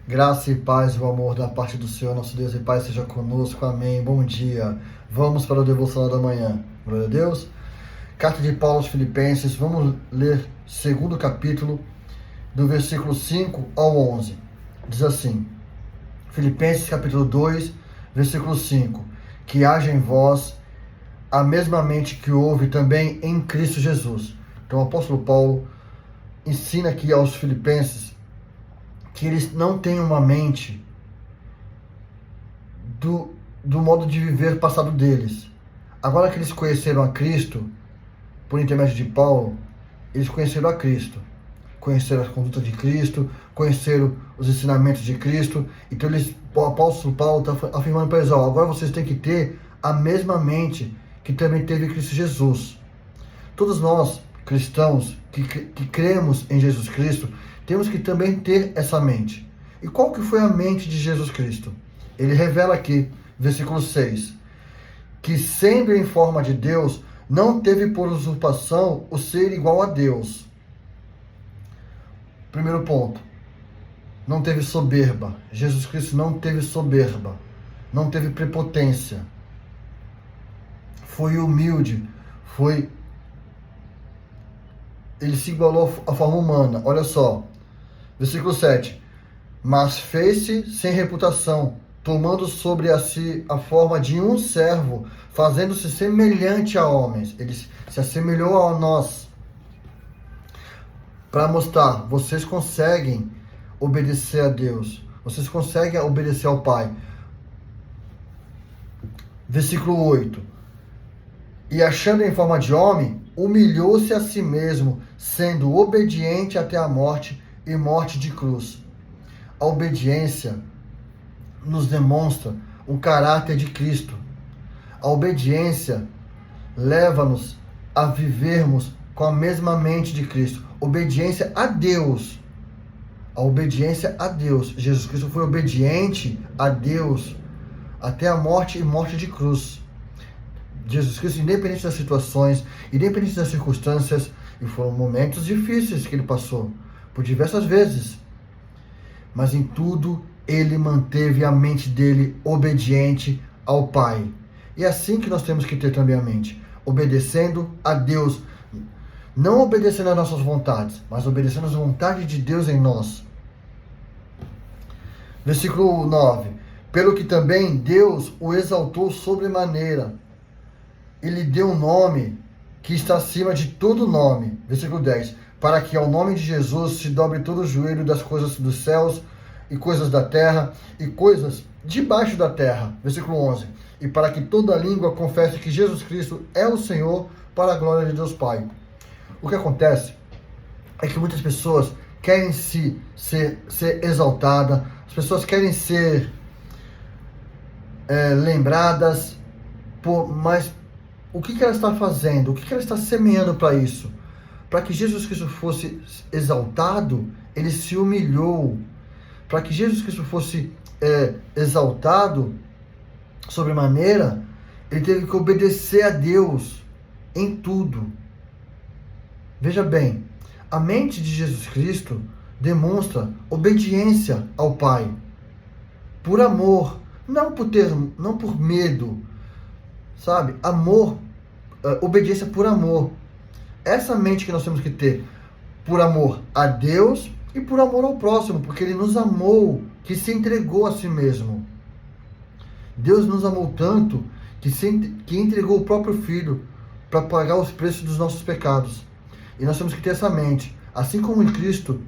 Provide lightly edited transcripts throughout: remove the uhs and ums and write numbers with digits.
Graça e paz e o amor da parte do Senhor, nosso Deus e Pai, seja conosco. Amém. Bom dia. Vamos para o devocional da manhã. Glória a Deus. Carta de Paulo aos Filipenses. Vamos ler segundo capítulo, do versículo 5 ao 11. Diz assim: Filipenses capítulo 2, versículo 5. Que haja em vós a mesma mente que houve também em Cristo Jesus. Então o apóstolo Paulo ensina aqui aos filipenses que eles não têm uma mente do modo de viver passado deles. Agora que eles conheceram a Cristo, por intermédio de Paulo, eles conheceram a Cristo. Conheceram a conduta de Cristo, conheceram os ensinamentos de Cristo. Então o apóstolo Paulo está afirmando para eles: agora vocês têm que ter a mesma mente que também teve Cristo Jesus. Todos nós, cristãos, que cremos em Jesus Cristo, temos que também ter essa mente. E qual que foi a mente de Jesus Cristo? Ele revela aqui, versículo 6, que sendo em forma de Deus, não teve por usurpação o ser igual a Deus. Primeiro ponto, não teve soberba. Jesus Cristo não teve soberba, não teve prepotência. Foi humilde, ele se igualou à forma humana. Olha só, versículo 7. Mas fez-se sem reputação, tomando sobre a si a forma de um servo, fazendo-se semelhante a homens. Ele se assemelhou a nós, para mostrar: vocês conseguem obedecer a Deus, vocês conseguem obedecer ao Pai. Versículo 8. E achando em forma de homem, humilhou-se a si mesmo, sendo obediente até a morte e morte de cruz. A obediência nos demonstra o caráter de Cristo. A obediência leva-nos a vivermos com a mesma mente de Cristo. Obediência a Deus. A obediência a Deus. Jesus Cristo foi obediente a Deus até a morte e morte de cruz. Jesus Cristo, independente das situações, independente das circunstâncias, e foram momentos difíceis que ele passou, por diversas vezes, mas em tudo ele manteve a mente dele obediente ao Pai. E é assim que nós temos que ter também a mente, obedecendo a Deus, não obedecendo às nossas vontades, mas obedecendo às vontades de Deus em nós. Versículo 9. Pelo que também Deus o exaltou sobremaneira, ele deu um nome que está acima de todo nome. Versículo 10. Para que ao nome de Jesus se dobre todo o joelho das coisas dos céus e coisas da terra e coisas debaixo da terra. Versículo 11. E para que toda língua confesse que Jesus Cristo é o Senhor, para a glória de Deus Pai. O que acontece é que muitas pessoas querem ser exaltadas, as pessoas querem ser lembradas, mas o que ela está fazendo? O que ela está semeando para isso? Para que Jesus Cristo fosse exaltado, ele se humilhou. Para que Jesus Cristo fosse exaltado sobremaneira, ele teve que obedecer a Deus em tudo. Veja bem, a mente de Jesus Cristo demonstra obediência ao Pai, por amor, não por medo, sabe? Amor, obediência por amor. Essa mente que nós temos que ter, por amor a Deus e por amor ao próximo, porque ele nos amou, que se entregou a si mesmo. Deus nos amou tanto que entregou o próprio Filho para pagar os preços dos nossos pecados. E nós temos que ter essa mente. Assim como em Cristo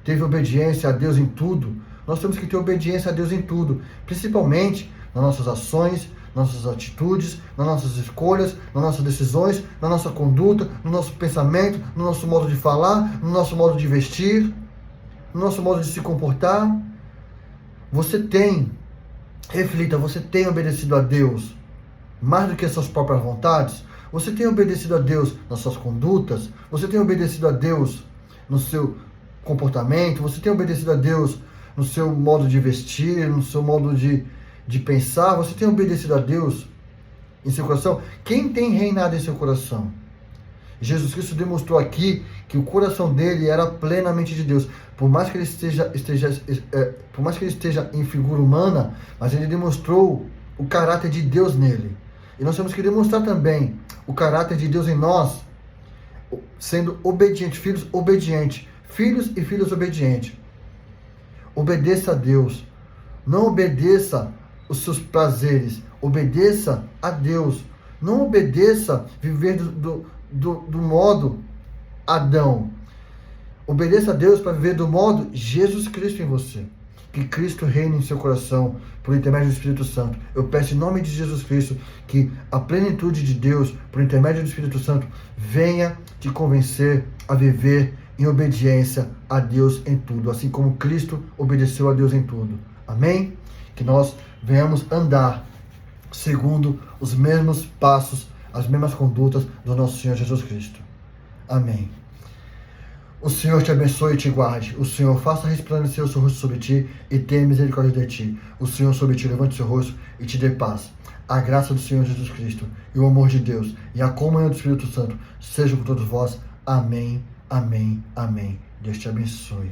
teve obediência a Deus em tudo, nós temos que ter obediência a Deus em tudo, principalmente nas nossas ações, nas nossas atitudes, nas nossas escolhas, nas nossas decisões, na nossa conduta, no nosso pensamento, no nosso modo de falar, no nosso modo de vestir, no nosso modo de se comportar. Reflita, você tem obedecido a Deus mais do que as suas próprias vontades? Você tem obedecido a Deus nas suas condutas? Você tem obedecido a Deus no seu comportamento? Você tem obedecido a Deus no seu modo de vestir, no seu modo de pensar? Você tem obedecido a Deus em seu coração? Quem tem reinado em seu coração? Jesus Cristo demonstrou aqui que o coração dele era plenamente de Deus. Por mais que ele esteja em figura humana, mas ele demonstrou o caráter de Deus nele. E nós temos que demonstrar também o caráter de Deus em nós, sendo obedientes, filhos e filhas obedientes. Obedeça a Deus. Não obedeça os seus prazeres. Obedeça a Deus. Não obedeça viver do modo Adão. Obedeça a Deus para viver do modo Jesus Cristo em você. Que Cristo reine em seu coração por intermédio do Espírito Santo. Eu peço em nome de Jesus Cristo que a plenitude de Deus, por intermédio do Espírito Santo, venha te convencer a viver em obediência a Deus em tudo, assim como Cristo obedeceu a Deus em tudo. Amém? Que nós venhamos andar segundo os mesmos passos, as mesmas condutas do nosso Senhor Jesus Cristo. Amém. O Senhor te abençoe e te guarde. O Senhor faça resplandecer o seu rosto sobre ti e tenha misericórdia de ti. O Senhor sobre ti levante o seu rosto e te dê paz. A graça do Senhor Jesus Cristo e o amor de Deus e a comunhão do Espírito Santo sejam com todos vós. Amém, amém, amém. Deus te abençoe.